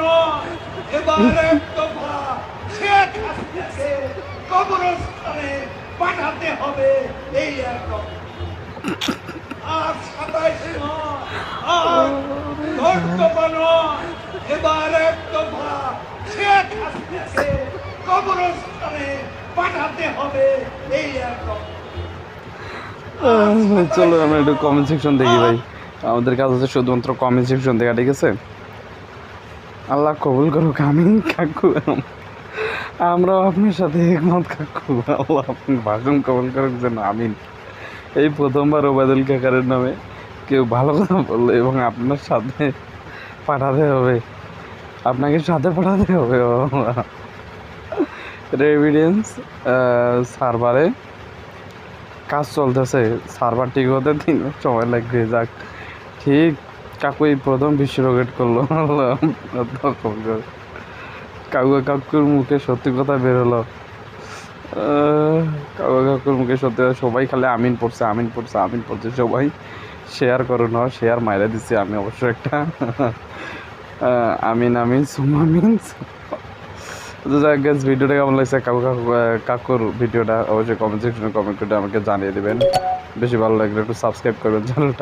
নয়, এবার এক দফা শেখ হাসিনাকে কবরস্থানে পাঠাতে হবে, এই একদম। আর 27 নয়, আর 10 দফা নয়, এবার এক দফা শেখ হাসিনাকে কবরস্থানে পাঠাতে হবে, এই একদম। চলো আমরা একটু কমেন্ট সেকশন দেখি ভাই। আমাদের কাজ হচ্ছে শুধুমাত্র কমেন্ট সেকশন দেখা, ঠিক আছে? আল্লাহ কবুল করুক, আমিন কাকু। আমরাও আপনার সাথে একমত কাকু। আল্লাহ আপনি ভাষণ কবুল করুক যেন, আমিন। এই প্রথমবার ওবায়দুল কাকারের নামে কেউ ভালো কথা বললো এবং আপনার সাথে পাঠাতে হবে, আপনাকে সাথে পাঠাতে হবে। এভিডেন্স সার্ভারে কাজ চলতেছে, সার্ভার ঠিক হতে 3 মাস সময় লাগবে। যাক, ঠিক কাকু এই প্রথম বিশ্ব রকেট করলো। কাকুর মুখে সত্যি কথা বের হলো। কাকুর মুখে সত্যি কথা, সবাই খালি আমিন পড়ছে, আমিন পড়ছে, আমিন পড়ছে। সবাই শেয়ার করো না, শেয়ার মাইরা দিচ্ছি আমি অবশ্য একটা। আমিন আমিন সুমামিন। ভিডিওটা কেমন লাগছে কাকুর ভিডিওটা অবশ্যই কমেন্ট সেকশনে কমেন্ট করে আমাকে জানিয়ে দেবেন। বেশি ভালো লাগলে একটু সাবস্ক্রাইব করবেন চ্যানেলটা।